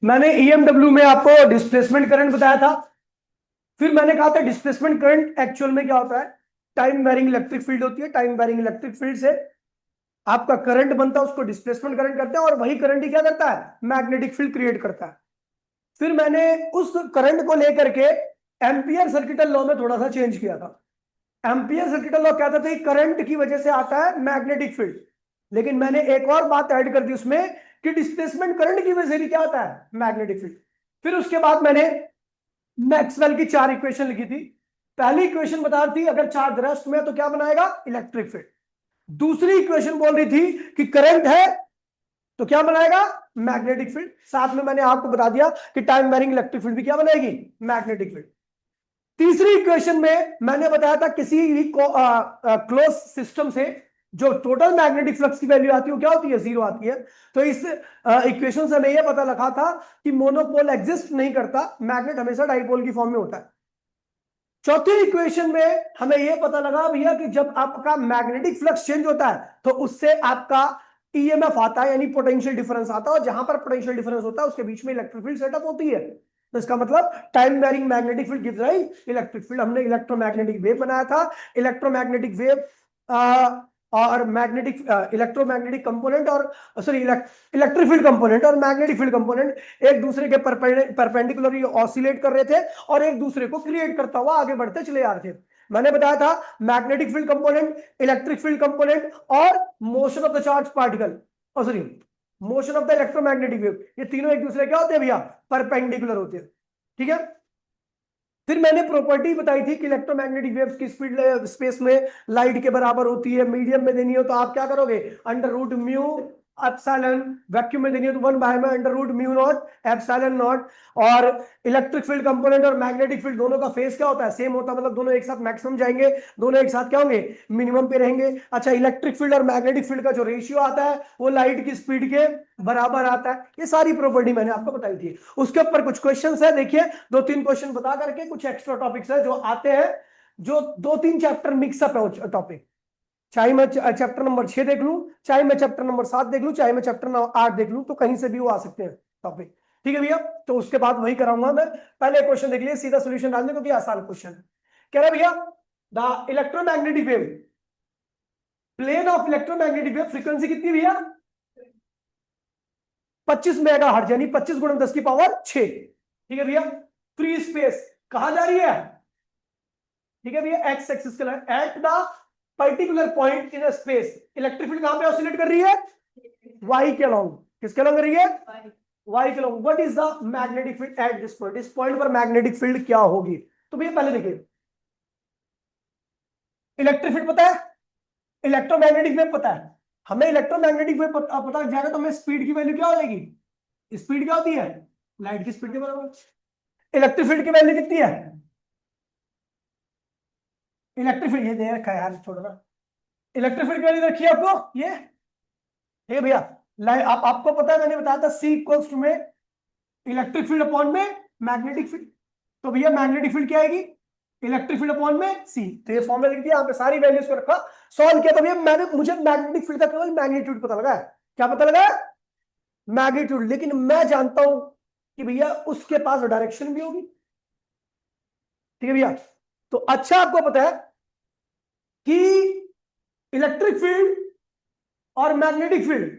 मैंने ईएमडब्ल्यू में आपको डिस्प्लेसमेंट करंट बताया था। फिर मैंने कहा था डिस्प्लेसमेंट करंट एक्चुअल में क्या होता है, टाइम वेरिंग इलेक्ट्रिक फील्ड होती है। टाइम वेरिंग इलेक्ट्रिक फील्ड से आपका करंट बनता है, उसको डिस्प्लेसमेंट करंट करते हैं, और वही करंट ही क्या करता है, मैग्नेटिक फील्ड क्रिएट करता है। फिर मैंने उस करंट को लेकर के एम्पियर सर्किटल लॉ में थोड़ा सा चेंज किया था। एम्पियर सर्किटल लॉ कहता था कि करंट की वजह से आता है मैग्नेटिक फील्ड, लेकिन मैंने एक और बात ऐड कर दी उसमें कि डिस्प्लेसमेंट करंट की वजह से भी क्या आता है, मैग्नेटिक फील्ड। फिर उसके बाद मैंने मैक्सवेल की 4 इक्वेशन लिखी थी। पहली इक्वेशन बता रही थी अगर चार्ज रेस्ट में तो क्या बनाएगा, इलेक्ट्रिक फील्ड। दूसरी इक्वेशन बोल रही थी कि करंट है तो क्या बनाएगा, मैग्नेटिक फील्ड। साथ में मैंने आपको बता दिया कि टाइम वेरिंग इलेक्ट्रिक फील्ड भी क्या बनाएगी, मैग्नेटिक फील्ड। तीसरी इक्वेशन में मैंने बताया था किसी भी क्लोज सिस्टम से जो टोटल मैग्नेटिक फ्लक्स की वैल्यू आती है वो क्या होती है, 0 आती है। तो इस इक्वेशन से हमें यह पता लगा था कि मोनोपोल एग्जिस्ट नहीं करता, मैग्नेट हमेशा डाइपोल की फॉर्म में होता है। चौथी इक्वेशन में हमें यह पता लगा भैया कि जब आपका मैग्नेटिक फ्लक्स चेंज होता है तो उससे आपका ईएमएफ आता है, यानी पोटेंशियल डिफरेंस आता है, और जहां पर पोटेंशियल डिफरेंस होता है उसके बीच में इलेक्ट्रिक फील्ड सेटअप होती है। तो इसका मतलब time varying magnetic field gives rise electric field. हमने इलेक्ट्रोमैग्नेटिक वेव बनाया था। इलेक्ट्रोमैग्नेटिक वेव और मैग्नेटिक इलेक्ट्रोमैग्नेटिक कंपोनेंट और सॉरी इलेक्ट्रिक फील्ड कंपोनेंट और मैग्नेटिक फील्ड कंपोनेंट एक दूसरे के परपेंडिकुलरली ऑसिलेट कर रहे थे और एक दूसरे को क्रिएट करता हुआ आगे बढ़ते चले जा रहे थे। मैंने बताया था magnetic field component, electric field component और motion of the charge particle, sorry motion of the electromagnetic wave, ये तीनों एक दूसरे क्या होते हैं भैया, परपेंडिकुलर होते हैं। ठीक है। फिर मैंने प्रॉपर्टी बताई थी कि इलेक्ट्रोमैग्नेटिक वेव्स की स्पीड स्पेस में लाइट के बराबर होती है। मीडियम में देनी हो तो आप क्या करोगे, under root mu epsilon, vacuum में देनी हो तो 1 में under root mu not epsilon naught. और इलेक्ट्रिक फील्ड कंपोनेंट और मैग्नेटिक फील्ड दोनों का फेस क्या होता है, सेम होता है, मतलब दोनों एक साथ मैक्सिमम जाएंगे, दोनों एक साथ क्या होंगे, मिनिमम पे रहेंगे। अच्छा, इलेक्ट्रिक फील्ड और मैग्नेटिक फील्ड का जो रेशियो आता है वो लाइट की स्पीड के बराबर आता है। ये सारी प्रॉपर्टी मैंने आपको बताई थी। उसके ऊपर कुछ क्वेश्चंस है, देखिए 2-3 क्वेश्चन बता करके कुछ एक्स्ट्रा टॉपिक्स है जो आते हैं, जो 2-3 चैप्टर मिक्सअप है टॉपिक। चाहे मैं चैप्टर नंबर 6 देख लूं, चाहे मैं चैप्टर नंबर 7 देख लूं, चाहे मैं चैप्टर नंबर 8 देख लूं, तो कहीं से भी वो आ सकते हैं टॉपिक। ठीक है भैया, तो उसके बाद वही कराऊंगा मैं। पहले क्वेश्चन देख लिया, सीधा सोल्यूशन डालने क्योंकि आसान क्वेश्चन है। कह रहा है भैया the electromagnetic wave, plane of electromagnetic wave frequency कितनी भैया, 25 मेगाहर्ट्ज, यानी 25 गुणा 10 की पावर 6। ठीक है भैया। फ्री स्पेस कहां जा रही है, ठीक है भैया, एक्स एक्सिस के at the particular point in space, electric field कहां पे ऑसिलेट कर रही है, वाई के अलोंग। किसके अलोंग कर रही है, वाई के along. What is the magnetic field at this point, इस पॉइंट पर मैग्नेटिक फील्ड क्या होगी। तो भैया पहले देखिए, इलेक्ट्रिक फील्ड पता है, इलेक्ट्रोमैग्नेटिक वेव पता है। हमें इलेक्ट्रोमैग्नेटिक वेव पता जाएगा तो हमें स्पीड की वैल्यू क्या हो जाएगी, स्पीड क्या होती है, लाइट की स्पीड के बराबर। इलेक्ट्रिक फील्ड की वैल्यू कितनी है, इलेक्ट्रिक फील्ड ये दे रखा है यार, छोड़ो ना। इलेक्ट्रिक फील्ड की वैल्यू रखी है आपको ये, ठीक है भैया। आपको पता है मैंने बताया था सी इक्वल्स टू में इलेक्ट्रिक फील्ड अपॉन में मैग्नेटिक फील्ड। तो भैया मैग्नेटिक फील्ड क्या आएगी, इलेक्ट्रिक फील्ड अपॉन में सी। तो ये फॉर्मूला लिख दिया, यहाँ पे सारी वैल्यूज को रखा, सॉल्व किया। तो भैया मुझे मैग्नेटिक फील्ड का केवल मैग्नीट्यूड पता लगा है। क्या पता लगा, मैग्नीट्यूड। लेकिन मैं जानता हूं कि भैया उसके पास डायरेक्शन भी होगी। ठीक है भैया। तो अच्छा आपको पता है कि इलेक्ट्रिक फील्ड और मैग्नेटिक फील्ड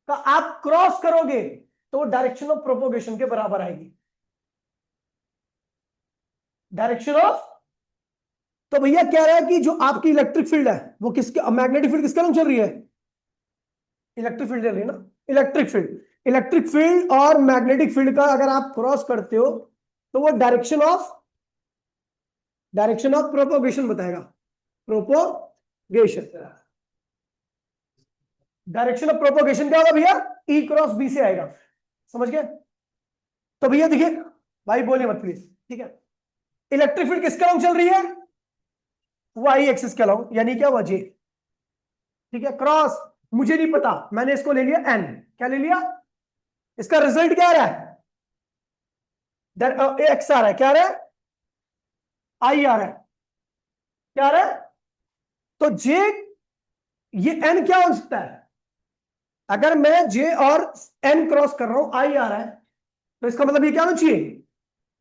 का आप क्रॉस करोगे तो डायरेक्शन ऑफ प्रोपोगेशन के बराबर आएगी, डायरेक्शन ऑफ। तो भैया कह रहा है कि जो आपकी इलेक्ट्रिक फील्ड है वो किसके, मैग्नेटिक फील्ड किसके नाम चल रही है, इलेक्ट्रिक फील्ड चल रही है ना, इलेक्ट्रिक फील्ड और मैग्नेटिक फील्ड का अगर आप क्रॉस करते हो तो वो डायरेक्शन ऑफ प्रोपोगेशन बताएगा, प्रोपोगेशन। डायरेक्शन ऑफ प्रोपोगेशन क्या होगा भैया, ई क्रॉस बी से आएगा, समझ गए। तो भैया देखिए, भाई बोलिए मत प्लीज, ठीक है। इलेक्ट्रिक फील्ड किसके अलोंग चल रही है, वाई एक्सिस के अलोंग, यानी क्या, वजे। ठीक है, क्रॉस मुझे नहीं पता, मैंने इसको ले लिया एन। क्या ले लिया, इसका रिजल्ट क्या आ रहा है, एक्स आ रहा है, क्या आ रहा है, आई आ रहा है, क्या आ रहा है। तो जे, ये एन क्या हो सकता है, अगर मैं जे और एन क्रॉस कर रहा हूं, आई आ रहा है, तो इसका मतलब ये क्या होना चाहिए,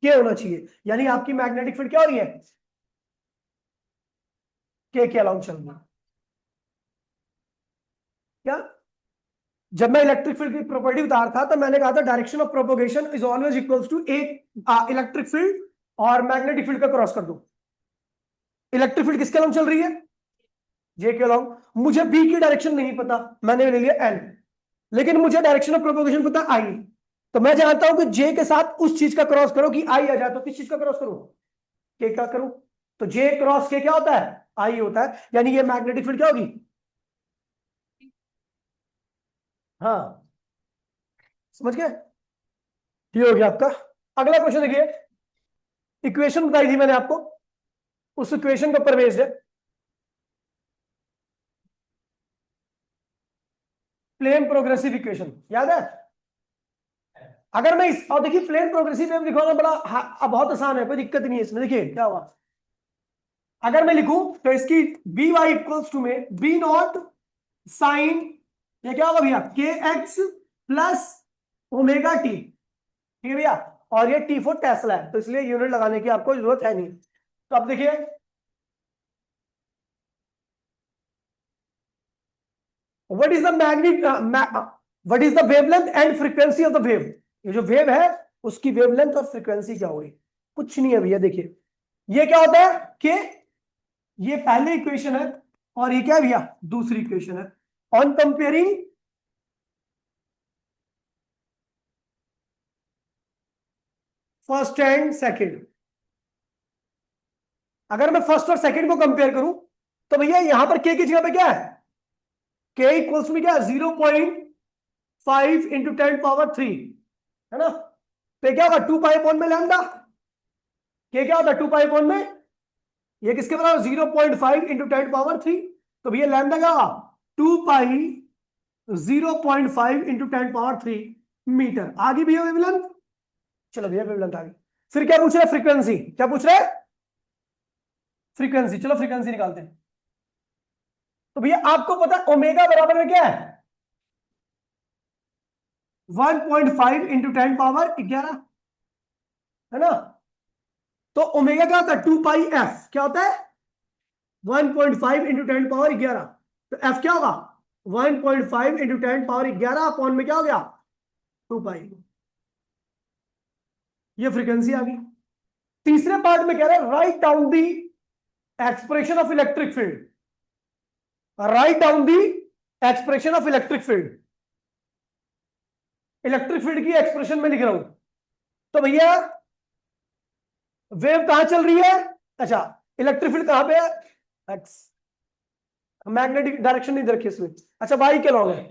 के होना चाहिए। यानी आपकी मैग्नेटिक फील्ड क्या हो रही है, के अलाउंग चल रही है। क्या, जब मैं इलेक्ट्रिक फील्ड की प्रॉपर्टी बता रहा था तो मैंने कहा था direction of propagation is always equals to एक इलेक्ट्रिक फील्ड और मैग्नेटिक फील्ड का क्रॉस कर दो। इलेक्ट्रिक फील्ड किसके अलाउंग चल रही है, जे के अलाउंग। मुझे बी की डायरेक्शन नहीं पता, मैंने ले लिया एन, लेकिन मुझे डायरेक्शन ऑफ प्रोपोगेशन पता आई। तो मैं जानता हूं कि जे के साथ उस चीज का क्रॉस करो कि आई आ जाए, तो किस चीज का क्रॉस करूं, के का करूं। तो जे क्रॉस के क्या होता है, आई होता है, यानी ये मैग्नेटिक फील्ड क्या होगी। हाँ, समझ गए, ये हो गया आपका। अगला क्वेश्चन देखिए, इक्वेशन बताई थी मैंने आपको, उस इक्वेशन के ऊपर बेस्ड है प्लेन प्रोग्रेसिव इक्वेशन, याद है। अगर मैं इस, और देखिए प्लेन प्रोग्रेसिव वेव लिखवाना बड़ा बहुत आसान है, कोई दिक्कत नहीं है इसमें। देखिए क्या हुआ, अगर मैं लिखूं तो इसकी बी वाई इक्वल्स टू में बी नॉट साइन, ये क्या होगा भैया, के एक्स प्लस ओमेगा टी, ठीक है भैया। और ये टी फॉर टेस्ला है, तो इसलिए यूनिट लगाने की आपको जरूरत है नहीं। तो अब देखिए, what is the magnet, what is the wavelength and frequency of the wave. ये जो वेव है उसकी वेवलेंथ और फ्रीक्वेंसी क्या होगी, कुछ नहीं है भैया। देखिए ये क्या होता है कि ये पहली इक्वेशन है और ये क्या है भैया, दूसरी इक्वेशन है। On comparing first and second, अगर मैं फर्स्ट और सेकंड को कंपेयर करूं तो भैया यहां पर के की जगह पे क्या है, के इक्वल्स में क्या है 0.5 इंटू 10 पावर 3, है ना। तो क्या होगा 2 पाई अपॉन में लैम्डा, के क्या होता है 2 पाई अपॉन में, ये किसके बराबर 0.5 इंटू 10 पावर 3। तो भैया लैम्डा क्या होगा 2 पाई 0.5 इंटू 10 पावर 3 मीटर। आगे भैया वेवलेंथ, चलो भैया वेवलेंथ आ गई। फिर क्या पूछ रहा है, फ्रीक्वेंसी, क्या पूछ रहा है, फ्रीक्वेंसी। चलो फ्रीक्वेंसी निकालते हैं। तो भैया आपको पता है ओमेगा बराबर में क्या है 1.5 इंटू 10 पावर 11, है ना। तो ओमेगा क्या होता है 2 पाई एफ, क्या होता है 1.5 इंटू 10 पावर 11। तो एफ क्या होगा 1.5 इंटू 10 पावर 11 अपॉन में क्या हो गया 2 पाई। ये फ्रीक्वेंसी आ गई। तीसरे पार्ट में कह रहा है write down the expression of electric field, write down the expression of electric field. Electric field की एक्सप्रेशन में लिख रहा हूं। तो भैया वेव कहां चल रही है, अच्छा इलेक्ट्रिक फील्ड कहां पे है, एक्स, मैग्नेटिक डायरेक्शन नहीं दे रखी इसमें, अच्छा वाई के अलॉन्ग है,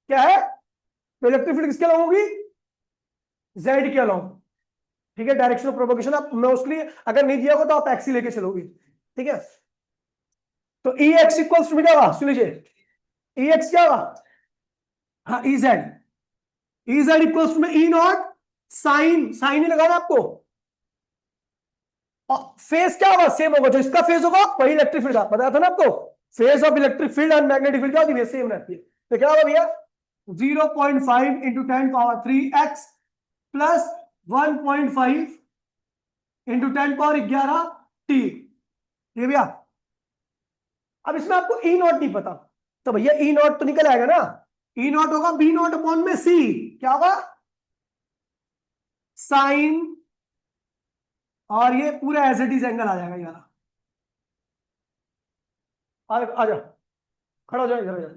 क्या है, तो इलेक्ट्रिक फील्ड किसके अलॉन्ग होगी, जेड के अलॉन्ग। ठीक है, डायरेक्शन ऑफ प्रोपोगेशन आप मोस्टली अगर नहीं दिया होगा तो आप एक्स ही लेके चलोगे, ठीक है। तो ई एक्स इक्वल्स टू क्या होगा, सुन लीजिए, ई एक्स क्या होगा, हाँ E Z, E Z equals to में ई नॉट साइन, साइन ही लगाना आपको, और फेज क्या होगा सेम होगा, जो इसका फेज होगा वही इलेक्ट्रिक फील्ड, बताया था ना आपको, phase of electric field and magnetic field क्या होती है, सेम रहती है। तो क्या होगा भैया 0.5 into 10 power 3 x plus 1.5 into 10 power 11 T, ये भैया। अब इसमें आपको ई नॉट नहीं पता, तो भैया ई नॉट तो निकल आएगा ना, ई नॉट होगा बी नॉट अपॉन में सी, क्या होगा साइन, और ये पूरा एज इट इज एंगल आ जाएगा यार। आ जा, खड़ा हो जाओ, इधर आ जा,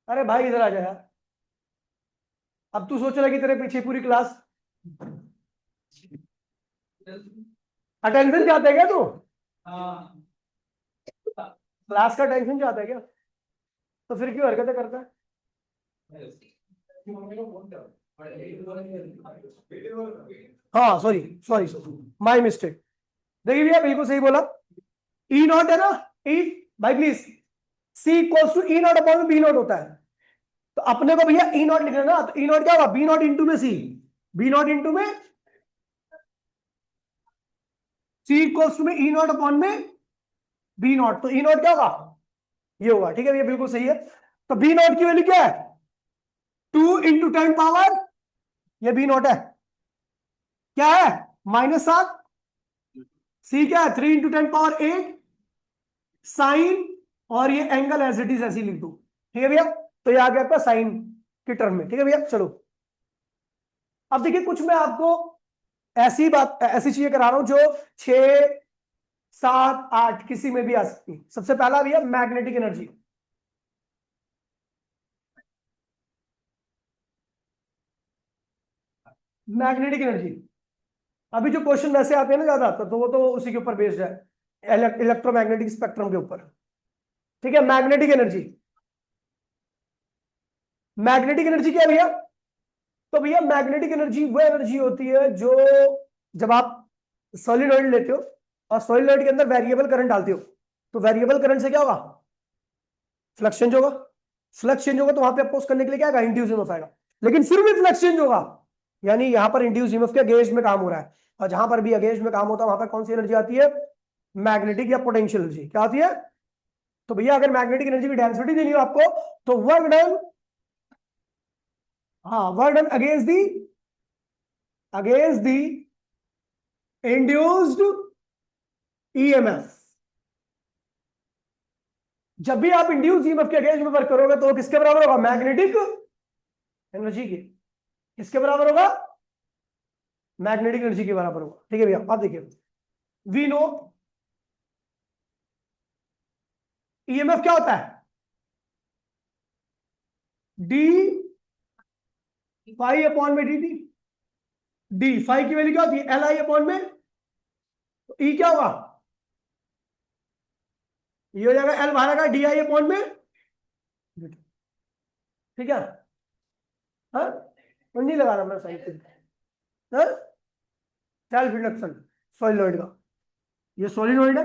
अरे भाई इधर आ जा यार। अब तू सोच रहा है कि तेरे पीछे पूरी क्लास अटेंशन चाहते है क्या तू, क्लास का टेंशन चाहता है क्या, तो फिर क्यों हरकतें करता है। हाँ सॉरी सॉरी माय मिस्टेक। देखिए भैया बिल्कुल सही बोला, ई नॉट है ना, ई भाई please, C equals to E not upon B naught होता है। तो अपने को भैया ई नॉट लिखना है ना, तो ई नॉट क्या होगा बी नॉट इंटू में सी, बी नॉट इंटू में सी इक्वल्स टू में ई नॉट अपॉन में बी नॉट, तो ई नॉट क्या होगा ये होगा, ठीक है भैया बिल्कुल सही है। तो बी नॉट की वैल्यू क्या है? 2 × 10 पावर, ये बी नॉट है, क्या है? -7। सी क्या है? 3 × 10 पावर 8 साइन, और ये एंगल एज इट इज ऐसी लिख दो। ठीक है भैया, तो ये आ गया आपका साइन की टर्म में। ठीक है भैया, चलो अब देखिए, कुछ मैं आपको ऐसी बात, ऐसी चीजें करा रहा हूं जो 6, 7, 8 किसी में भी आ सकती है। सबसे पहला भैया मैग्नेटिक एनर्जी। मैग्नेटिक एनर्जी, अभी जो क्वेश्चन वैसे आते हैं ना ज्यादा, तो वो तो उसी के ऊपर बेस्ड है, इलेक्ट्रोमैग्नेटिक स्पेक्ट्रम के ऊपर। ठीक है, मैग्नेटिक एनर्जी। मैग्नेटिक एनर्जी क्या है भैया? तो भैया मैग्नेटिक एनर्जी वो एनर्जी होती है जो, जब आप सॉलिनॉइड लेते हो और सॉलिनॉइड के अंदर वेरिएबल करंट डालते हो, तो वेरिएबल करंट से क्या होगा? फ्लक्स चेंज होगा। फ्लक्स चेंज होगा तो वहां पे अपोज करने के लिए क्या आएगा? इंड्यूस ईएमएफ आएगा। लेकिन फिर भी फ्लक्स चेंज होगा, यानी यहां पर इंड्यूस ईएमएफ के अगेंस्ट में काम हो रहा है, और जहां पर भी अगेंस्ट में काम होता है वहां पर कौन सी एनर्जी आती है? मैग्नेटिक या पोटेंशियल एनर्जी। क्या आती है? तो भैया अगर मैग्नेटिक एनर्जी की डेंसिटी देनी हो आपको, तो वर्क डन, हाँ work done against the induced EMF. जब भी आप इंड्यूस ईएमएफ के अगेंस्ट में वर्क करोगे तो वो किसके बराबर होगा? मैग्नेटिक एनर्जी के। किसके बराबर होगा? मैग्नेटिक एनर्जी के बराबर होगा। ठीक है भैया, आप देखिए, वी नो ईएमएफ क्या होता है? डी फाई अपॉन में डी टी। डी फाई की वैल्यू क्या होती है? एल आई अपॉन में, तो ई क्या होगा? ये हो जाएगा एल बाहर का डी आई अपॉन में। ठीक है, हाँ नहीं लगा रहा मैं सही से, हाँ सेल्फ इंडक्शन सॉलिनॉइड का, ये सॉलिनॉइड है।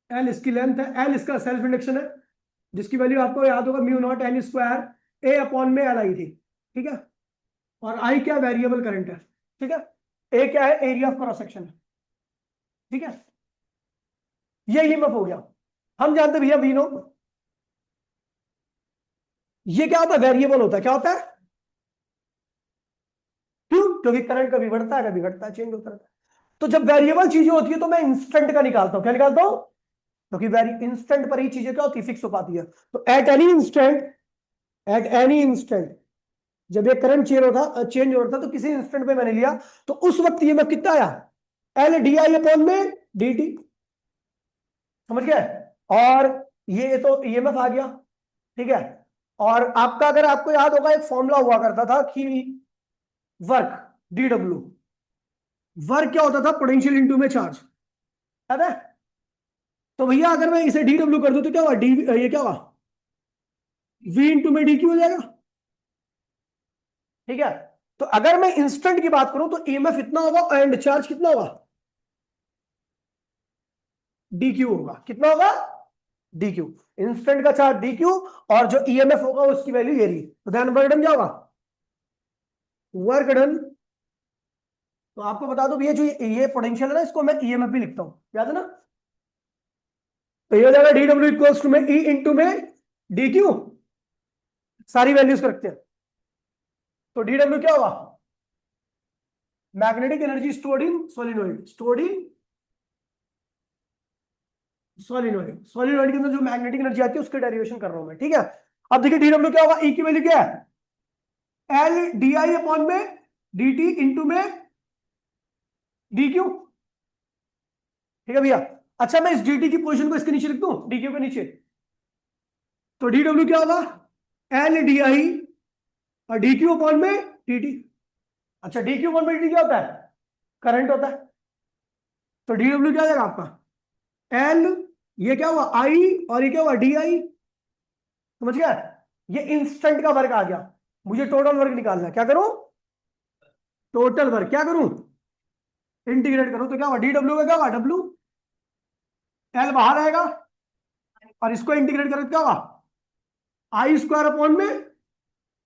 एल इसकी लेंथ है, एल इसका सेल्फ इंडक्शन है, जिसकी वैल्यू आपको याद होगा म्यू नॉट एन स्क्वायर ए अपॉन में एल आई थी। ठीक है, और आई क्या? वेरिएबल करंट है। ठीक है, ए क्या है? एरिया ऑफ क्रॉस सेक्शन है। ठीक है, ये ईएमएफ हो गया। हम जानते भैया वी नो, ये क्या होता है? वेरिएबल होता है। क्या होता है? क्यों? क्योंकि करंट कभी बढ़ता है कभी घटता है, चेंज होता रहता है। तो जब वेरिएबल चीजें होती है तो मैं इंस्टेंट का निकालता हूं। क्या निकालता हूं? क्योंकि वेरी इंस्टेंट पर ही चीजें क्या होती है? फिक्स हो पाती है। तो एट एनी इंस्टेंट जब ये करंट चेंज हो रहा था तो किसी इंस्टेंट पे मैंने लिया, तो उस वक्त ये मैं कितना आया? एल डी आई अपॉन में डी टी। समझ गए? और ये तो ईएमएफ आ गया। ठीक है, और आपका, अगर आपको याद होगा, एक फॉर्मूला हुआ करता था कि वर्क डी डब्ल्यू, वर्क क्या होता था? पोटेंशियल इनटू में चार्ज, याद है? तो भैया अगर मैं इसे डी डब्ल्यू कर दूं तो क्या हुआ? डी, ये क्या हुआ? वी इंटू में डी क्यू हो जाएगा। ठीक है, तो अगर मैं इंस्टेंट की बात करूं तो ईएमएफ इतना होगा एंड चार्ज कितना होगा? डी क्यू होगा। कितना होगा? D Q. इंस्टेंट का चार्ज डी क्यू, और जो ईएमएफ होगा उसकी वैल्यू ये रही। तो ध्यान, वर्क डन क्या होगा? वर्क डन, तो आपको बता दो भैया, जो ये पोटेंशियल है ना, इसको मैं ईएमएफ भी लिखता हूं, याद है ना? तो ये हो जाएगा डी डब्ल्यू इक्वल्स टू में ई इंटू में डी क्यू, सारी वैल्यूज को रखते हैं। तो डी डब्ल्यू क्या होगा? Magnetic energy stored in solenoid, stored in solenoid. Solenoid के अंदर जो मैग्नेटिक एनर्जी आती है उसके डेरिवेशन कर रहा हूं मैं। ठीक है, अब देखिए डी डब्ल्यू क्या होगा? ई की वैल्यू क्या है? एल डी आई अपॉन में डी टी इंटू में डी क्यू। ठीक है भैया, अच्छा मैं इस डी टी की पोजीशन को इसके नीचे लिख दूं, डी क्यू के नीचे। तो डी डब्ल्यू क्या होगा? एल डी आई और डी क्यू अपॉन में डी टी। अच्छा, डी क्यू अपॉन में डी टी क्या होता है? करंट होता है। तो डी डब्ल्यू क्या हो जाएगा आपका? एल, ये क्या हुआ? आई, और ये क्या हुआ? D I. समझ गया? ये इंस्टेंट का वर्क आ गया। मुझे टोटल वर्क निकालना है। क्या करूं? टोटल वर्क क्या करूं? इंटीग्रेट करूं, तो क्या हुआ? डी डब्ल्यू का क्या हुआ? डब्ल्यू, एल बाहर आएगा, और इसको इंटीग्रेट करें तो क्या होगा? आई स्क्वायर अपॉन में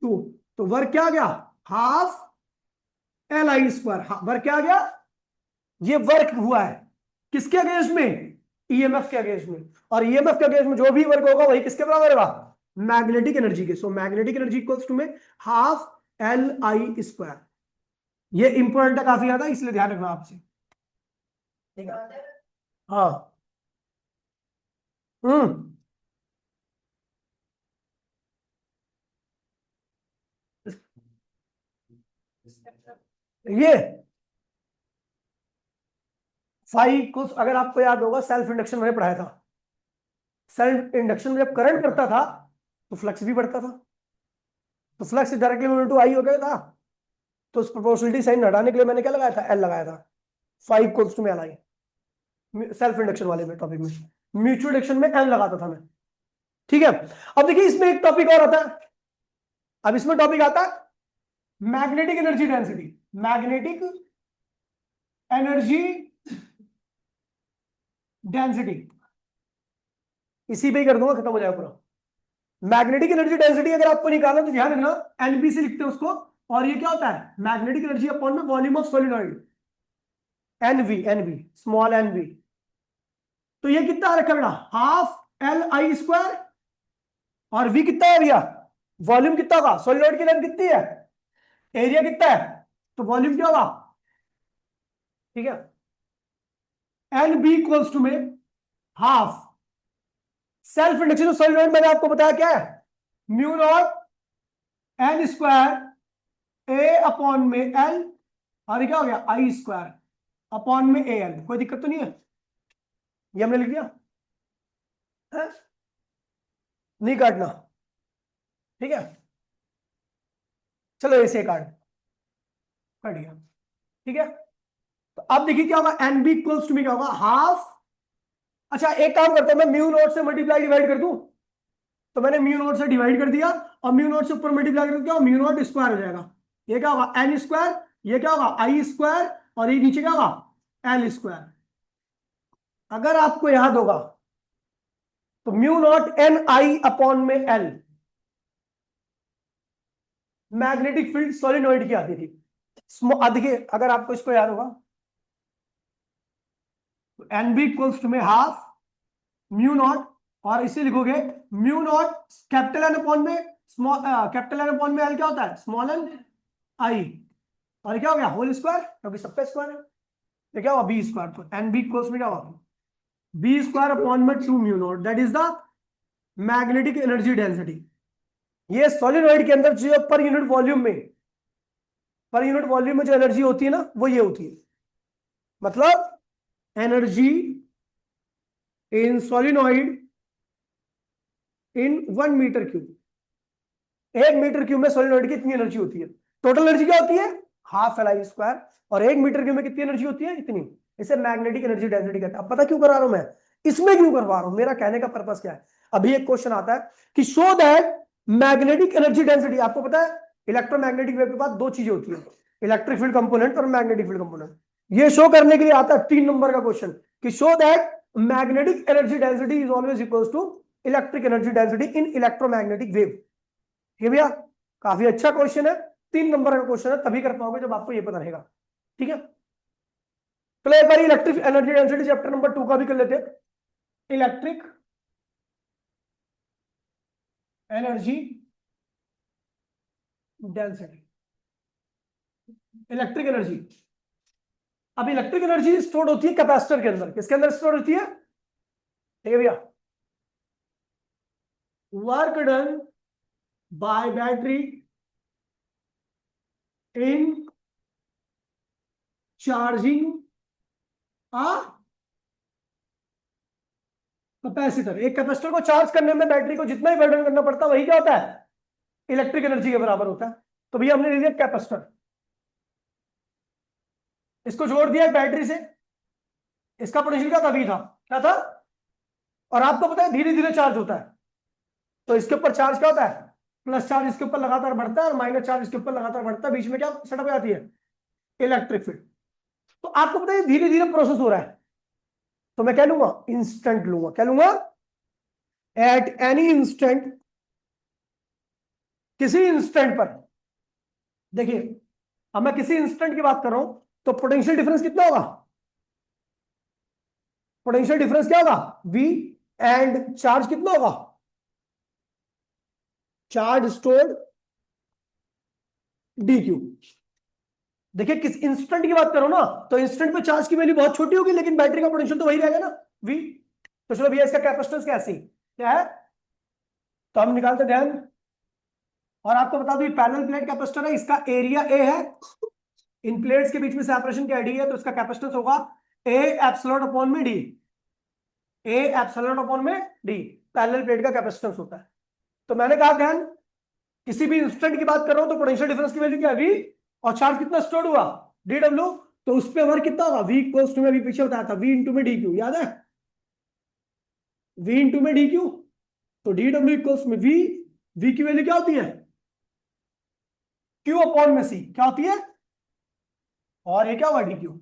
2। तो वर्क क्या आ गया? Half L I square. Work क्या आ गया? ये वर्क हुआ है किसके अगेंस्ट में? ईएमएफ के अगेंस्ट में। और ईएमएफ के अगेंस्ट में जो भी वर्क होगा वही किसके बराबर होगा? मैग्नेटिक एनर्जी के। So magnetic energy equals to में हाफ एल आई स्क्वायर। ये इंपॉर्टेंट है काफी ज्यादा, इसलिए ध्यान रखना आपसे। ठीक है। हाँ। ये फाइव को अगर आपको याद होगा सेल्फ इंडक्शन मैंने पढ़ाया था। सेल्फ इंडक्शन में जब करंट करता था तो फ्लक्स भी बढ़ता था, तो फ्लक्स डायरेक्टली इक्वल टू आई हो गया था। तो उस प्रोपोर्शनलिटी साइन हटाने के लिए मैंने क्या लगाया था? एल लगाया था। फाइव इक्वल्स टू में एल आई, सेल्फ इंडक्शन वाले में टॉपिक में। म्यूचुअल इंडक्शन में एन लगाता था मैं। ठीक है। अब देखिए इसमें एक टॉपिक और आता है। अब इसमें टॉपिक आता है magnetic energy density. Magnetic energy density इसी पे ही कर दूंगा, खत्म हो जाएगा पूरा। मैग्नेटिक एनर्जी डेंसिटी अगर आपको निकालना तो ध्यान रखना एनबी से लिखते हैं उसको। और ये क्या होता है? मैग्नेटिक एनर्जी अपॉन में volume of solenoid, NV, NV small NV. तो ये कितना आ रखा बेटा? Half L I square. और वी कितना है भैया? वॉल्यूम कितना होगा? सोलिनॉइड की लेंथ कितनी है? एरिया कितना है? तो वॉल्यूम क्या होगा? ठीक है। एन बी इक्वल्स टू में half self induction of solenoid मैंने आपको बताया क्या है? म्यू नॉट एन स्क्वायर ए अपॉन में एल। और ये क्या हो गया? आई स्क्वायर अपॉन में ए एल। कोई दिक्कत तो नहीं है? ये हमने लिख दिया है? नहीं काटना, ठीक है। चलो ऐसे काट दिया, ठीक है। तो अब देखिए क्या होगा? एन बी इक्वल्स टू में क्या होगा? हाफ। अच्छा एक काम करता हूं मैं, म्यू नोट से मल्टीप्लाई डिवाइड कर दूं। तो मैंने म्यू नोट से डिवाइड कर दिया और म्यू नोट से ऊपर मल्टीप्लाई कर दिया, म्यू नोट स्क्वायर हो जाएगा। ये क्या होगा? N square. ये क्या होगा? I square. और ये नीचे क्या होगा? L square. अगर आपको याद होगा तो mu naught N I upon में एल मैग्नेटिक फील्ड सोलिनॉइड की आती थी। देखिए अगर आपको इसको याद होगा तो एन बी इक्वल्स टू में हाफ म्यू नॉट, और इसे लिखोगे mu naught capital N upon में स्मॉल, कैपिटल एन अपॉन में एल क्या होता है? Small N I. और क्या हो गया? होल स्क्वायर, क्योंकि सब पे स्क्वायर है। तो क्या हुआ? B square. तो एन बी इक्वल्स में क्या हुआ? बी स्क्वायर अपॉन में two mu naught, that is the magnetic energy density. ये सोलिनॉइड के अंदर जो पर यूनिट वॉल्यूम में, पर यूनिट वॉल्यूम में जो एनर्जी होती है ना, वो ये होती है। मतलब energy in solenoid in 1 metre cube. 1 metre cube में सोलिनॉइड की इतनी एनर्जी होती है। टोटल एनर्जी क्या होती है? Half L I square. और 1 मीटर क्यूब में कितनी एनर्जी होती है? इतनी। इसे मैग्नेटिक एनर्जी डेंसिटी कहते हैं। अब पता क्यों करा रहा हूं मैं? इसमें क्यों करवा रहा हूं? मेरा कहने का पर्पस क्या है? अभी एक क्वेश्चन आता है कि show that magnetic energy density. आपको पता है इलेक्ट्रोमैग्नेटिक वेव के बाद दो चीजें होती है, इलेक्ट्रिक फील्ड कंपोनेंट और मैग्नेटिक फील्ड कंपोनेंट। ये शो करने के लिए आता है 3 नंबर का क्वेश्चन कि show that magnetic energy density is always equals to electric energy density in electromagnetic wave. ये भैया काफी अच्छा क्वेश्चन है, 3 नंबर का क्वेश्चन है, तभी कर पाओगे जब आपको ये पता रहेगा। ठीक है। चलो एक बार electric energy density chapter number 2 का भी कर लेते हैं। Electric energy density, electric energy. अब इलेक्ट्रिक एनर्जी स्टोर होती है कैपेसिटर के अंदर। किसके अंदर स्टोर होती है? ठीक है भैया। Work done by battery in charging a capacitor. एक कैपेसिटर को चार्ज करने में बैटरी को जितना ही बर्डन करना पड़ता है वही क्या होता है? इलेक्ट्रिक एनर्जी के बराबर होता है। तो भैया हमने ले लिया कैपेसिटर, इसको जोड़ दिया बैटरी से। इसका पोटेंशियल क्या था? V था। क्या था? और आपको पता है धीरे धीरे चार्ज होता है, तो इसके ऊपर चार्ज क्या होता है? प्लस चार्ज इसके ऊपर लगातार बढ़ता है और माइनस चार्ज इसके ऊपर लगातार बढ़ता है। बीच में क्या सेटअप हो जाती है? Electric field. तो आपको पता है धीरे धीरे प्रोसेस हो रहा है, तो मैं क्या लूंगा? इंस्टेंट लूंगा। क्या लूंगा? एट एनी इंस्टेंट, किसी इंस्टेंट पर। देखिए अब मैं किसी इंस्टेंट की बात कर रहा हूं तो पोटेंशियल डिफरेंस कितना होगा? पोटेंशियल डिफरेंस क्या होगा V, एंड चार्ज कितना होगा, चार्ज स्टोर्ड dq। देखिए किस इंस्टेंट की बात करो ना, तो इंस्टेंट पे चार्ज की वैल्यू बहुत छोटी होगी, लेकिन बैटरी का पोटेंशियल तो वही रहेगा ना V। तो चलो भैया इसका कैपेसिटेंस कैसी क्या है, तो हम निकालते ध्यान। और आपको बता दूं पैरेलल प्लेट कैपेसिटर है, इसका एरिया A है, इन प्लेट्स के बीच में सेपरेशन क्या D है, तो इसका कैपेसिटेंस होगा A एप्सिलॉन अपॉन में D। A एप्सिलॉन अपॉन में D पैरेलल प्लेट का कैपेसिटेंस होता है। तो मैंने कहा ध्यान, किसी भी इंस्टेंट की बात कर रहा हूं तो पोटेंशियल डिफरेंस की वैल्यू क्या है V, और चार्ज कितना स्टोर हुआ dw, तो उस पे हमारा कितना होगा V इक्वल्स टू, में अभी पीछे बताया था V इंटू में dq, याद है V इंटू में dq। तो dw इक्वल्स में V की वैल्यू क्या होती है Q अपॉन में C, क्या होती है, और ये क्या हुआ dq।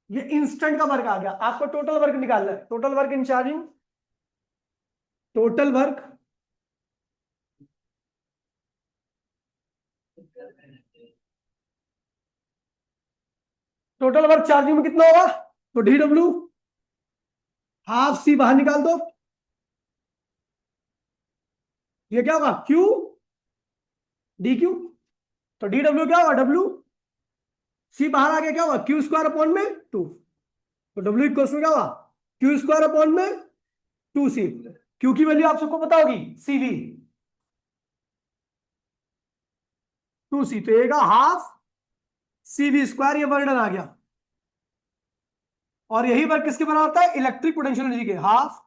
ये इंस्टेंट का वर्क आ गया, आपको टोटल वर्क निकालना है, total work in charging, total work total work charging में कितना होगा, तो dw हाफ C बाहर निकाल दो, ये क्या होगा Q dq। तो dw क्या होगा W, C बाहर आ गया, क्या होगा Q स्क्वायर अपॉन में 2। तो W इक्वल्स में क्या होगा Q स्क्वायर अपॉन में 2C। Q की वैल्यू आप सबको पता होगी CV 2C, तो ये हाफ CV स्क्वायर, ये वर्क डन आ गया। और यही वर्क किसके बराबर होता है, इलेक्ट्रिक पोटेंशियल एनर्जी के, हाफ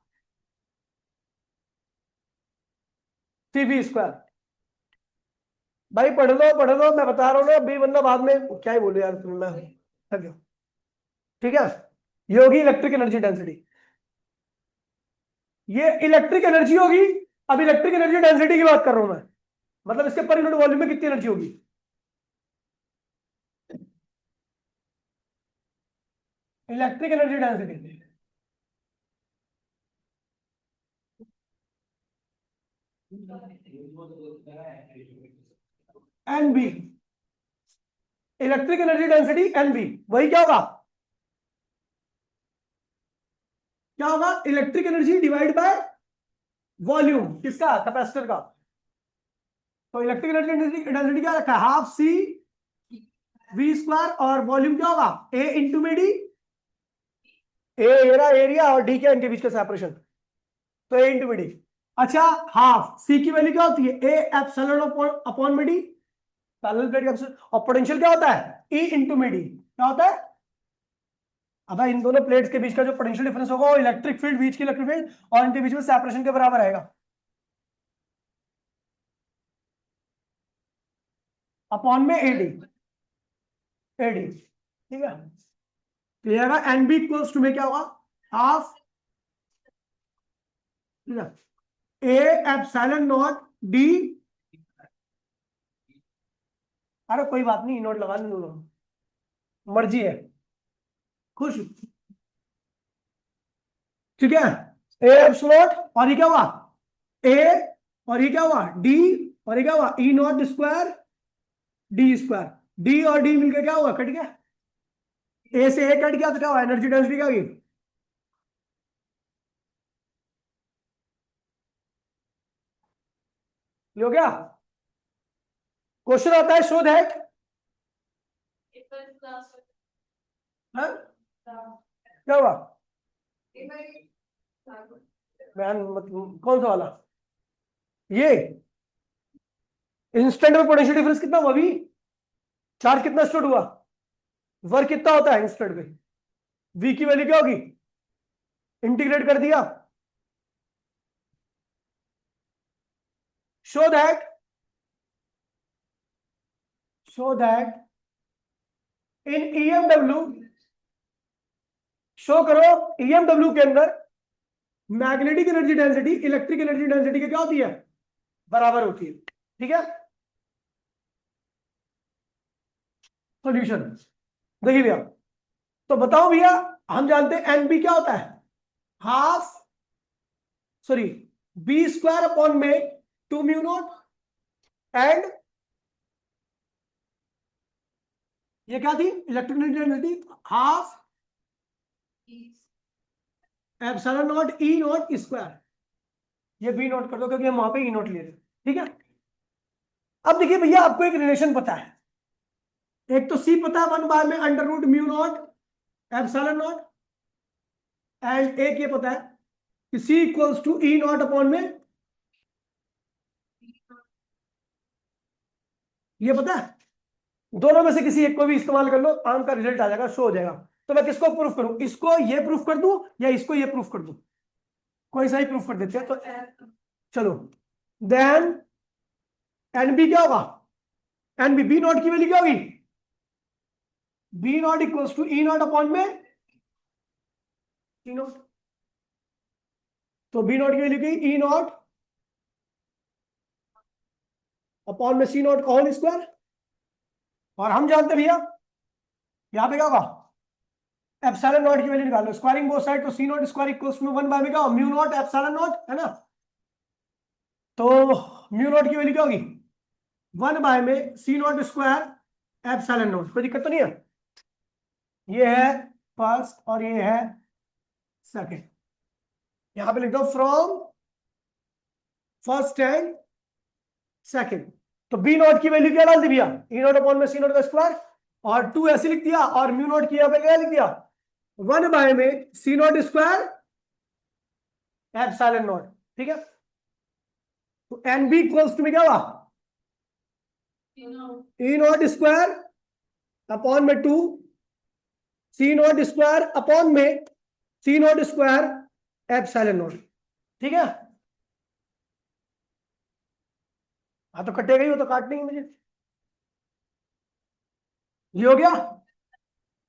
CV स्क्वायर। भाई पढ़ लो, मैं बता रहा हूँ ना अभी, वरना बाद में क्या ही बोलूं यार तुम्हें मैं, थक गया। ठीक है, ये होगी इलेक्ट्रिक एनर्जी डेंसिटी, ये इलेक्ट्रिक एनर्जी होगी। अब इलेक्ट्रिक एनर्जी डेंसिटी की बात कर रहा हूं मैं, मतलब इसके पर यूनिट वॉल्यूम में कितनी एनर्जी होगी, electric energy density NB, electric energy density NB, वही क्या होगा, क्या होगा electric energy divide by volume, किसका, कैपेसिटर का। तो इलेक्ट्रिक एनर्जी डेंसिटी क्या रखा है, हाफ C V स्क्वायर, और वॉल्यूम क्या होगा A इंटू में D, एरा एरिया और डी के इनके बीच का सेपरेशन, तो A इंटू में D। अच्छा, हाफ C की वैल्यू क्या होती है A एप्सिलॉन अपॉन में D, पैरेलल प्लेट का, और पोटेंशियल क्या होता है E इंटू में D, क्या होता है, अब इन दोनों प्लेट्स के बीच का जो पोटेंशियल डिफरेंस होगा वो इलेक्ट्रिक फील्ड, बीच की इलेक्ट्रिक फील्ड और इनके बीच में सेपरेशन के बराबर आएगा, अपॉन में एडी ठीक है। तो ये आएगा एनबी इक्वल्स टू में क्या होगा, हाफ, ठीक है, ए एप्सिलॉन नॉट डी, अरे कोई बात नहीं नोट लगा लो दोनों, मर्जी है, खुश, ठीक है, ए एप्सिलॉन, और ये क्या हुआ ए, और ये क्या हुआ डी, और ये क्या हुआ E not square D square, D और डी मिलकर क्या हुआ, कट गया, ए से ए कट गया, तो क्या हुआ एनर्जी डेंसिटी क्या होगी, ये हो गया। क्वेश्चन आता है शो दैट, क्या हुआ मैन, मतलब कौन सा वाला, ये इंस्टेंट में पोटेंशियल डिफरेंस कितना हुआ अभी, चार्ज कितना स्टोर हुआ, वर्क कितना होता है इंस्टेंट में, वी की वैल्यू क्या होगी, इंटीग्रेट कर दिया, show that in EMW, show करो ईएमडब्ल्यू के अंदर magnetic energy density electric energy density की क्या होती है, बराबर होती है, ठीक है। सॉल्यूशन देखिए भैया, तो बताओ भैया, हम जानते हैं एनबी क्या होता है, half, sorry B square upon में 2 म्यू नॉट, एंड ये क्या थी electric energy density, half epsilon naught E not square, ये बी नोट कर दो क्योंकि हम वहां पे ई नोट ले रहे हैं, ठीक है। अब देखिए भैया, आपको एक रिलेशन पता है, एक तो सी पता है 1 बाय में under root mu not epsilon not, and एक ये पता है कि C equals to E not upon में, ये पता है। दोनों में से किसी एक को भी इस्तेमाल कर लो, काम का रिजल्ट आ जाएगा, शो हो जाएगा। तो मैं किसको प्रूफ करूं, इसको ये प्रूफ कर दूं या इसको ये प्रूफ कर दूं? कोई सा ही प्रूफ कर देते हैं। तो चलो, देन एन बी क्या होगा, एन बी, बी नॉट की वैल्यू क्या होगी, B naught equals to E not upon में सी नॉट। तो बी नॉट की वैल्यू की ई नॉट अपॉन में सी नॉट का होल स्क्वायर। और हम जानते भैया यहां पे क्या होगा, एप्सिलॉन नॉट की वैल्यू निकालो, स्क्वायरिंग बोथ साइड, तो C naught square equals to 1 by में क्या होगा, म्यू नॉट एप्सिलॉन नॉट, है ना। तो म्यू नॉट की वैल्यू क्या होगी, 1 बाय में C naught square epsilon not. कोई दिक्कत तो नहीं है। ये है फर्स्ट और ये है सेकंड, यहां पे लिख दो फ्रॉम फर्स्ट एंड सेकंड। तो बी नॉट की वैल्यू क्या डाल दी भैया, ई नॉट अपॉन में सी नॉट का स्क्वायर, और 2 ऐसे लिख दिया, और म्यू नॉट की यहां पे क्या लिख दिया, 1 बाय में C naught square epsilon not, ठीक है। तो एन बी इक्वल्स टू में क्या हुआ, ई नॉट स्क्वायर अपॉन में 2 सी नॉट स्क्वायर अपॉन में C naught square epsilon not, ठीक है। हाँ तो कटेगा ही, वो तो काटनी है मुझे। ये हो गया,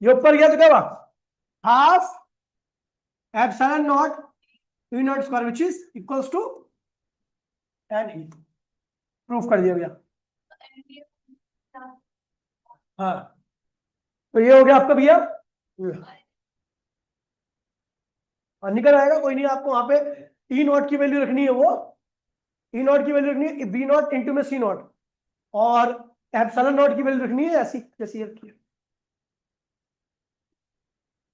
ये ऊपर गया तो क्या हुआ, half epsilon naught E not square which is equals to N E, proof कर दिया भैया। हाँ, तो ये हो गया आपका भैया, और निकल आएगा, कोई नहीं, आपको वहां पे ई नॉट की वैल्यू रखनी है, वो ई नॉट की वैल्यू रखनी है बी नॉट इंटू में सी नॉट, और एप्सिलॉन नॉट की वैल्यू रखनी है ऐसी जैसी रखी है,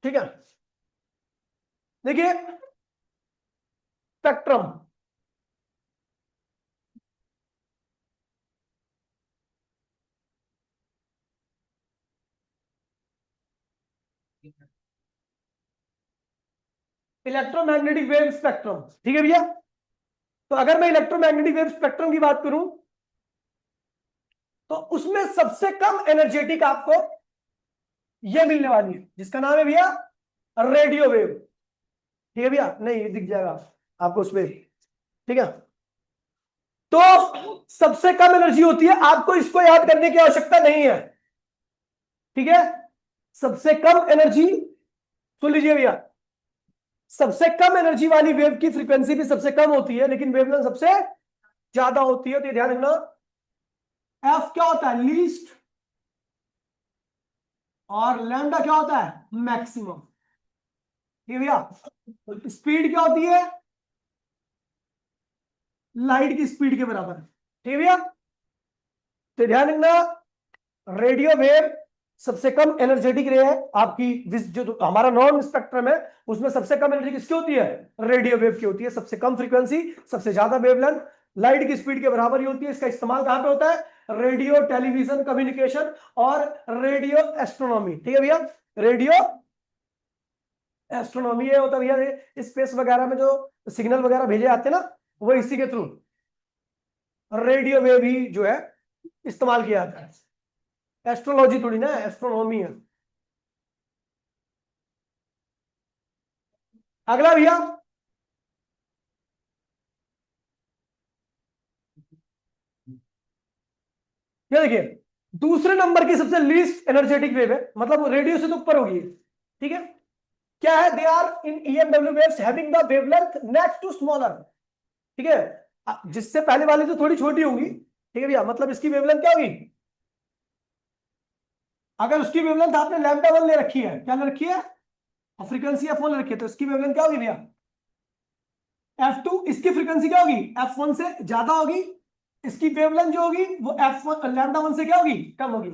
ठीक है। देखिए स्पेक्ट्रम, इलेक्ट्रोमैग्नेटिक वेव स्पेक्ट्रम, ठीक है भैया। तो अगर मैं इलेक्ट्रोमैग्नेटिक वेव स्पेक्ट्रम की बात करूं, तो उसमें सबसे कम एनर्जेटिक आपको ये मिलने वाली है, जिसका नाम है भैया रेडियो वेव, ठीक है भैया। नहीं, ये दिख जाएगा आपको उसमें, ठीक है। तो सबसे कम एनर्जी होती है, आपको इसको याद करने की आवश्यकता नहीं है, ठीक है। सबसे कम एनर्जी, सुन लीजिए भैया, सबसे कम एनर्जी वाली वेव की फ्रीक्वेंसी भी सबसे कम होती है, लेकिन वेवलेंथ सबसे ज्यादा होती है। तो ये ध्यान रखना, एफ क्या होता है, लीस्ट, और लैम्डा क्या होता है, मैक्सिमम, ठीक है भैया। स्पीड क्या होती है, लाइट की स्पीड के बराबर, ठीक है भैया। तो ध्यान रखना, रेडियो वेव सबसे कम एनर्जेटिक रे है आपकी, जो हमारा नॉन स्पेक्ट्रम है उसमें सबसे कम एनर्जी किसकी होती है, रेडियो वेव की होती है। सबसे कम फ्रीक्वेंसी, सबसे ज्यादा वेवलेंथ, लाइट की स्पीड के बराबर ही होती है। इसका इस्तेमाल कहां पे होता है, रेडियो टेलीविजन कम्युनिकेशन और रेडियो एस्ट्रोनॉमी, ठीक है भैया। रेडियो एस्ट्रोनॉमी ये होता है भैया, स्पेस वगैरह में जो सिग्नल वगैरह भेजे जाते हैं ना, वो इसी के थ्रू रेडियो वेव ही जो है इस्तेमाल किया जाता है। एस्ट्रोलॉजी थोड़ी ना, एस्ट्रोनॉमी है। अगला भैया, ये देखिए, दूसरे नंबर की सबसे लीस्ट एनर्जेटिक वेव है, मतलब रेडियो से तो ऊपर होगी, ठीक है। क्या है, they are in EMW waves having the wavelength next to smaller, ठीक है। जिससे पहले वाली तो थोड़ी छोटी होगी, ठीक है भैया, मतलब इसकी वेवलेंथ क्या होगी, अगर उसकी वेवलेंथ आपने लैम्डा 1 ले रखी है, क्या ले रखी है, और फ्रीक्वेंसी f1 ले रखी है, तो इसकी वेवलेंथ क्या होगी भैया, f2। इसकी फ्रीक्वेंसी क्या होगी, f1 से ज्यादा होगी, इसकी वेवलेंथ जो होगी वो f1 लैम्डा 1 से क्या होगी, कम होगी,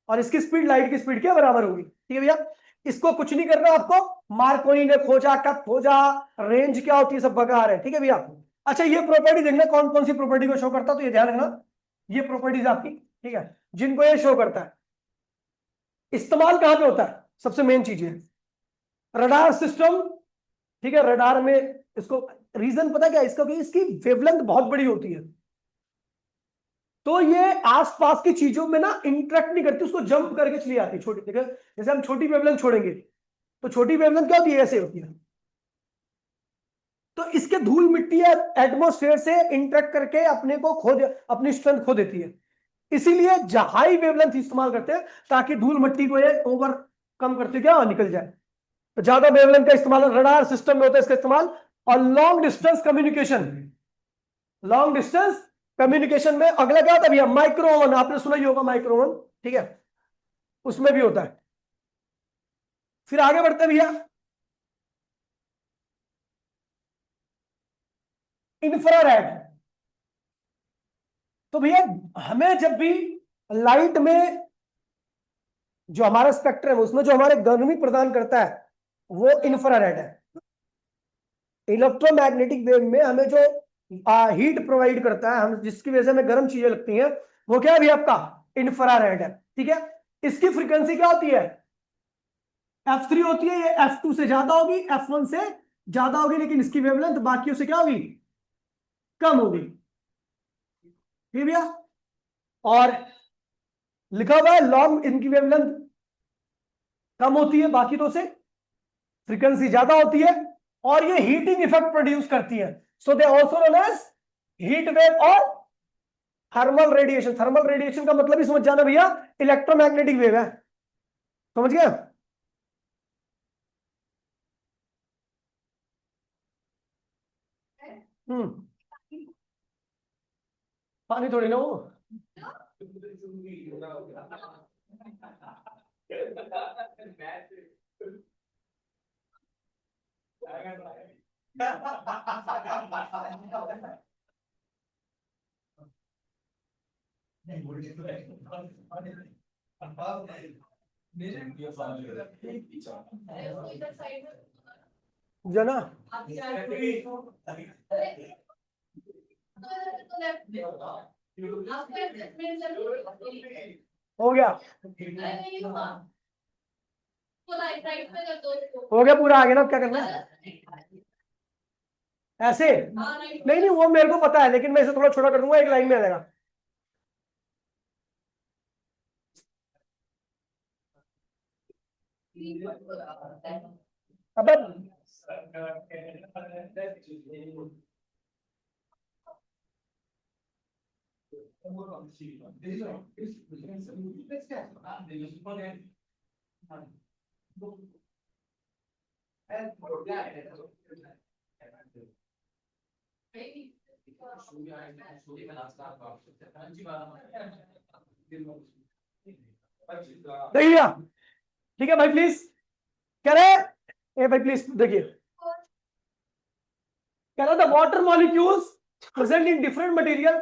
और इसकी स्पीड लाइट की स्पीड के बराबर होगी, ठीक है भैया। इसको कुछ नहीं करना आपको, मार्कोनी ने खोजा, कब खोजा, रेंज क्या होती है, सब बता रहे हैं। ठीक है भैया। अच्छा, ये प्रॉपर्टी देखना कौन कौन सी प्रॉपर्टी को शो करता है, तो ये ध्यान रखना, ये प्रॉपर्टीज आपकी, ठीक है, जिनको ये शो करता है। इस्तेमाल कहां पे होता है, सबसे मेन चीज है रडार सिस्टम। ठीक है, रडार में इसको, रीजन पता क्या है इसका, कि इसकी वेवलेंथ बहुत बड़ी होती है, तो ये आसपास की चीजों में ना इंटरेक्ट नहीं करती, उसको जंप करके चली आती है छोटी। ठीक है, जैसे हम छोटी वेवलेंथ छोड़ेंगे, तो छोटी वेवलेंथ क्या होती है, ऐसे होती है। तो इसके धूल मिट्टी या एटमोस्फेयर से इंटरेक्ट करके अपने को खो अपनी स्ट्रेंथ खो देती है। इसीलिए हाई वेवलेंथ इस्तेमाल करते हैं, ताकि धूल मिट्टी को ये ओवर कम करते क्या निकल जाए। तो ज्यादा वेवलेंथ का इस्तेमाल रडार सिस्टम में होता है, इसका इस्तेमाल। और long distance communication, long distance communication में अगला क्या होता है भैया, माइक्रोवन, आपने सुना ही होगा माइक्रोवन। ठीक है, उसमें भी होता है। फिर आगे बढ़ते हैं भैया, इंफ्रारेड। तो भैया हमें जब भी लाइट में जो हमारा स्पेक्ट्रम है, उसमें जो हमारे गर्मी प्रदान करता है, वो इंफ्रारेड है। इलेक्ट्रोमैग्नेटिक वेव में हमें जो हीट प्रोवाइड करता है, हम जिसकी वजह से हमें गर्म चीजें लगती हैं, वो क्या है भैया आपका, इंफ्रारेड है। ठीक है, इसकी फ्रीक्वेंसी क्या होती है, F3 होती है, ये F2 से ज्यादा होगी, F1 से ज्यादा होगी, लेकिन इसकी वेवलेंथ बाकियों से क्या होगी, कम होगी। ठीक है भैया। और लिखा हुआ है लॉन्ग, इनकी वेवलेंथ कम होती है बाकी दो से, फ्रीक्वेंसी ज्यादा होती है, और ये हीटिंग इफेक्ट प्रोड्यूस करती है। So they also known as heat wave और थर्मल रेडिएशन। थर्मल रेडिएशन का मतलब ही समझ जाना भैया, इलेक्ट्रोमैग्नेटिक वेव है। समझ गया। हम्म, पानी थोड़ी ना वो। जना हो गया, हो गया पूरा, आगे ना, अब क्या करना है, ऐसे नहीं नहीं, वो मेरे को पता है, लेकिन मैं इसे थोड़ा छोटा कर दूंगा, एक लाइन में आ जाएगा। अबे देखिए, ठीक है भाई प्लीज, कह रहे, ए भाई प्लीज देखिए, कह रहा था water molecules present in different material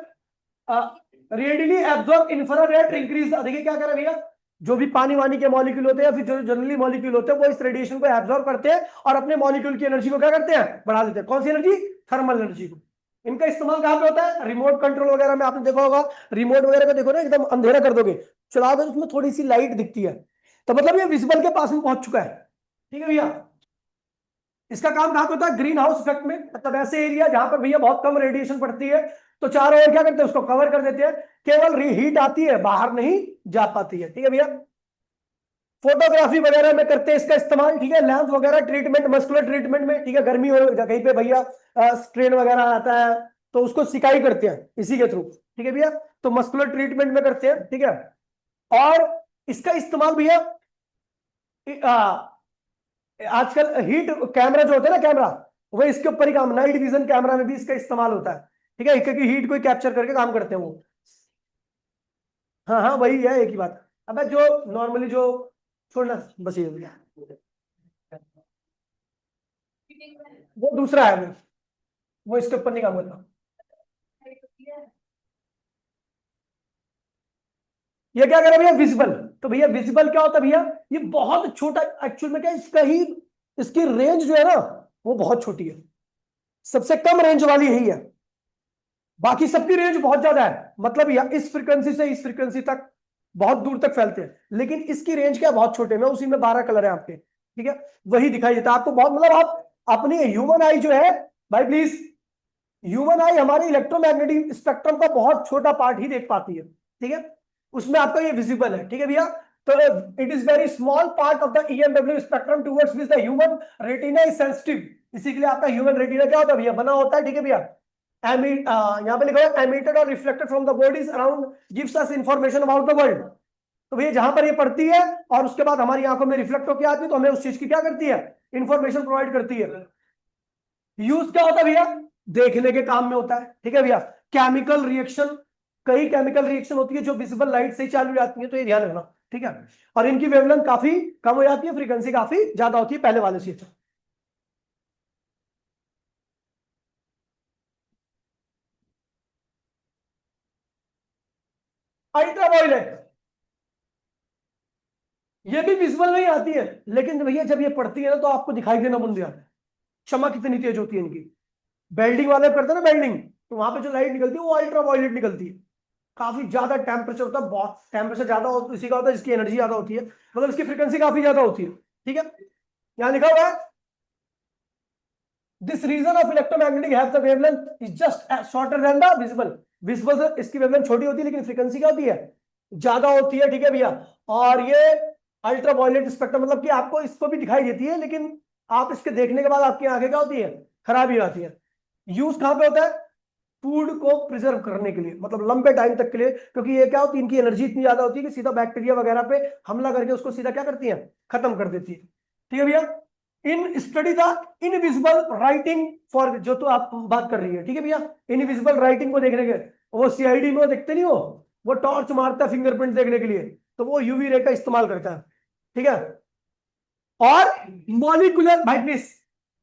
readily absorb infrared increase. देखिए क्या कर रहा है भैया, जो भी पानी वानी के मॉलिक्यूल होते हैं, या फिर जो जनरली मॉलिक्यूल होते हैं, वो इस रेडिएशन को एब्जॉर्ब करते हैं और अपने मॉलिक्यूल की एनर्जी को क्या करते हैं, बढ़ा देते हैं। कौन सी एनर्जी, थर्मल एनर्जी को। इनका इस्तेमाल कहां पे होता है, रिमोट कंट्रोल वगैरह में, आपने देखा होगा, रिमोट वगैरह का देखो ना, एकदम अंधेरा कर दोगे, चला दो, उसमें थोड़ी सी लाइट दिखती है, तो मतलब ये विजिबल के पास में पहुंच चुका है। ठीक है भैया। इसका काम कहां पे होता है, ग्रीन हाउस इफेक्ट में, मतलब ऐसे एरिया जहां पर भैया बहुत कम रेडिएशन पड़ती है, तो चारों ओर क्या करते हैं, उसको कवर कर देते हैं, केवल हीट आती है, बाहर नहीं जा पाती है। ठीक है भैया। फोटोग्राफी वगैरह में करते हैं इसका इस्तेमाल। ठीक है, लैंप वगैरह ट्रीटमेंट, मस्कुलर ट्रीटमेंट में। ठीक है, गर्मी हो कहीं पे भैया स्ट्रेन वगैरह आता है, तो उसको सिकाई करते हैं इसी के थ्रू। ठीक है भैया, तो मस्कुलर ट्रीटमेंट में करते हैं। ठीक है, और इसका इस्तेमाल भैया आजकल हीट कैमरा जो होता है ना, कैमरा, वो इसके ऊपर ही काम, नाइट विजन कैमरा में भी इसका इस्तेमाल होता है। ठीक है, क्योंकि हीट को कैप्चर करके काम करते हैं वो। हाँ हाँ, वही है, एक ही बात। अब जो नॉर्मली जो, छोड़ना बस ये भैया, वो दूसरा है, वो इसके ऊपर नहीं काम करता। ये क्या करें भैया, विजिबल। तो भैया विजिबल क्या होता है भैया, ये बहुत छोटा, एक्चुअल में क्या, इसका ही इसकी रेंज जो है ना वो बहुत छोटी है, सबसे कम रेंज वाली यही है, बाकी सबकी रेंज बहुत ज्यादा है, मतलब इस फ्रीक्वेंसी से इस फ्रीक्वेंसी तक बहुत दूर तक फैलते हैं, लेकिन इसकी रेंज क्या बहुत छोटे में, उसी में 12 कलर है आपके, ठीक है, वही दिखाई देता है आपको बहुत, मतलब आप अपनी ह्यूमन आई जो है, भाई प्लीज, ह्यूमन आई हमारे इलेक्ट्रोमैग्नेटिक स्पेक्ट्रम का बहुत छोटा पार्ट ही देख पाती है, ठीक है, उसमें आपका ये विजिबल है, ठीक है भैया, तो it is very small part of the EMW spectrum towards which the human retina is sensitive, इसी के लिए आपका ह्यूमन रेटिना क्या होता है भैया, बना होता है, ठीक है भैया, यहाँ पे लिखा है एमिटेड और reflected from the bodies around gives us information about the world, तो भैया जहां पर ये पड़ती है और उसके बाद हमारी आंखों में रिफ्लेक्ट होकर आती है, तो हमें उस चीज की क्या करती है, इंफॉर्मेशन प्रोवाइड करती है। यूज क्या होता है भैया, देखने के काम में होता है, ठीक है भैया, केमिकल रिएक्शन, कई केमिकल रिएक्शन होती है जो विजिबल लाइट से ही चालू हो जाती है, तो ये ध्यान रखना, ठीक है, और इनकी वेवलेंथ काफी कम हो जाती है, फ्रीक्वेंसी काफी ज्यादा होती है पहले वाले से। अल्ट्रावायलेट, ये भी विजुअल नहीं आती है, लेकिन भैया जब ये पड़ती है ना तो आपको दिखाई देना बंद हो जाता है, क्षमा कितनी तेज होती है इनकी, बेल्डिंग वाले करते हैं ना बेल्डिंग, तो वहां पे जो लाइट निकलती है वो अल्ट्रावायलेट निकलती है, काफी ज्यादा टेम्परेचर होता है, बहुत टेम्परेचर ज्यादा इसी का होता है जिसकी एनर्जी ज्यादा होती है, मतलब इसकी फ्रीक्वेंसी काफी ज्यादा होती है, ठीक है, यहाँ लिखा हुआ है this region of electromagnetic have the wavelength is just shorter than the visible, visible से इसकी वेवलेंथ छोटी होती है लेकिन फ्रीक्वेंसी क्या होती है, ज्यादा होती है, ठीक है भैया, और ये अल्ट्रावायलेट स्पेक्ट्रम मतलब कि आपको इसको भी दिखाई देती है, लेकिन आप इसके देखने के बाद आपकी आंखें क्या होती है, खराबी आती है। यूज कहां पे होता है, फूड को प्रिजर्व करने के लिए, मतलब लंबे टाइम तक के लिए, क्योंकि ये क्या होती है, इनकी एनर्जी इतनी ज्यादा होती है कि सीधा बैक्टीरिया वगैरह पे हमला करके उसको सीधा क्या करती है, खत्म कर देती है, ठीक है भैया। In study the invisible writing for, जो तो आप बात कर रही है, ठीक है भैया, इनविजिबल राइटिंग को देखने के, वो सीआईडी में वो देखते नहीं, वो टॉर्च मारता है फिंगरप्रिंट देखने के लिए, तो वो यूवी रे का इस्तेमाल करता है, ठीक है, और मॉलिक्यूलर, भाई प्लीज,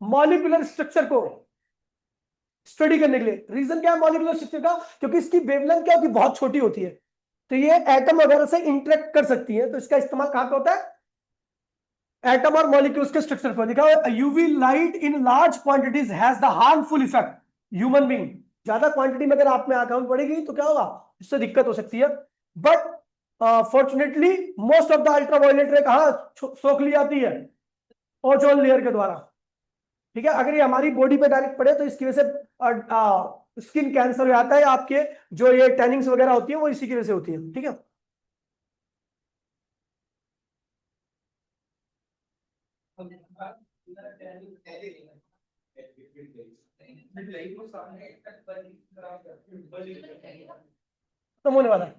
मॉलिक्यूलर स्ट्रक्चर को स्टडी करने के लिए, रीजन क्या है मॉलिक्यूलर स्ट्रक्चर का, क्योंकि इसकी वेवलेंथ क्या होती है, बहुत छोटी होती है, तो ये एटम वगैरह से इंटरेक्ट कर सकती है, तो इसका इस्तेमाल कहां पे होता है, एटम और मॉलिक्यूल्स के स्ट्रक्चर पर, लिखा हुआ है UV light in large quantities has the harmful effect human being, ज्यादा क्वांटिटी में अगर आप में आंखों में पड़ेगी तो क्या होगा, इससे दिक्कत हो सकती है, but fortunately most of the ultraviolet रे कहां सोख ली जाती है, ओजोन लेयर के द्वारा, ठीक है, अगर ये हमारी बॉडी पे डायरेक्ट पड़े तो इसकी वजह से स्किन कैंसर हो जाता है, आपके जो ये टैनिंग्स वगैरह होती है वो इसी की वजह से होती है, ठीक है। खत्म होने वाला है,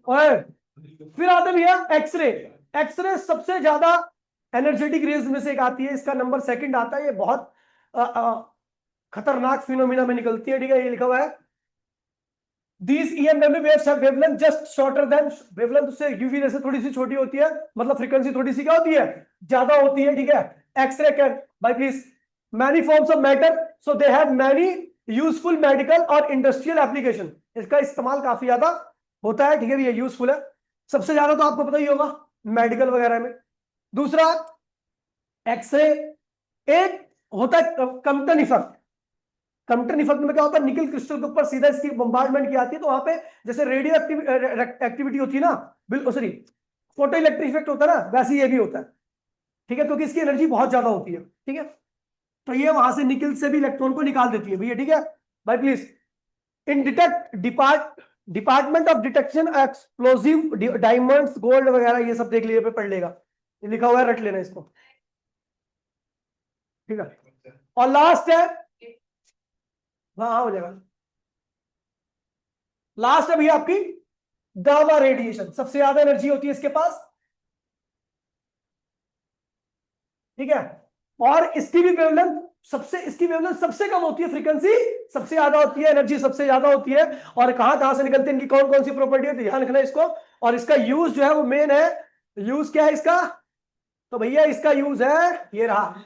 और फिर आते भैया एक्सरे, एक्सरे सबसे ज्यादा एनर्जेटिक रेज में से एक आती है, इसका नंबर सेकंड आता है, ये बहुत खतरनाक फिनोमिना में निकलती है, ठीक है, ये लिखा हुआ है These EMW waves have wavelength just shorter than, wavelength उससे यूवी रे से थोड़ी सी छोटी होती है, मतलब फ्रीक्वेंसी थोड़ी सी क्या होती है, ज्यादा होती है, ठीक है, x ray can by please many forms of matter, so they have many useful medical और इंडस्ट्रियल एप्लीकेशन, इसका इस्तेमाल काफी ज्यादा होता है, ठीक है, ये यूजफुल है, सबसे ज्यादा तो आपको पता ही होगा मेडिकल वगैरह में। दूसरा एक्सरे, एक होता है कम्पटन इफेक्ट, कम्पटन इफेक्ट में क्या होता है, निकल क्रिस्टल के ऊपर सीधा इसकी बम्बार्डमेंट की आती है, तो वहां पे जैसे रेडियो एक्टिविटी होती है ना, बिल्कुल सॉरी, फोटो इलेक्ट्रिक इफेक्ट होता है ना, वैसे ये भी होता है, ठीक है, क्योंकि इसकी एनर्जी बहुत ज्यादा होती है, ठीक है, तो ये वहां से निकल से भी इलेक्ट्रॉन को निकाल देती है भैया, ठीक है, भाई please in department of detection explosive diamonds gold वगैरह ये सब देख लीजिए, पढ़ लेगा, ये लिखा हुआ है, रट लेना इसको, ठीक है, और लास्ट है, हाँ हो जाएगा, लास्ट है भैया आपकी गामा रेडिएशन, सबसे ज्यादा एनर्जी होती है इसके पास, ठीक है, और इसकी भी वेवलेंथ सबसे, इसकी वेवलेंथ सबसे कम होती है, फ्रीक्वेंसी सबसे ज्यादा होती है, एनर्जी सबसे ज्यादा होती है, और कहां कहां से निकलती है, इनकी कौन कौन सी प्रॉपर्टी है, ध्यान रखना इसको, और इसका यूज जो है वो मेन है, यूज क्या है इसका, तो भैया इसका यूज है, ये रहा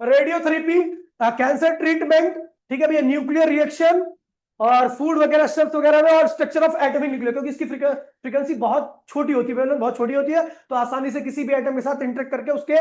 रेडियोथेरेपी, कैंसर ट्रीटमेंट, ठीक है भैया, न्यूक्लियर रिएक्शन, और फूड वगैरह स्टफ्स वगैरह में, और स्ट्रक्चर ऑफ एटम ही निकले, क्योंकि इसकी फ्रीक्वेंसी बहुत छोटी होती है, बहुत छोटी होती है, तो आसानी से किसी भी एटम के साथ इंटरेक्ट करके उसके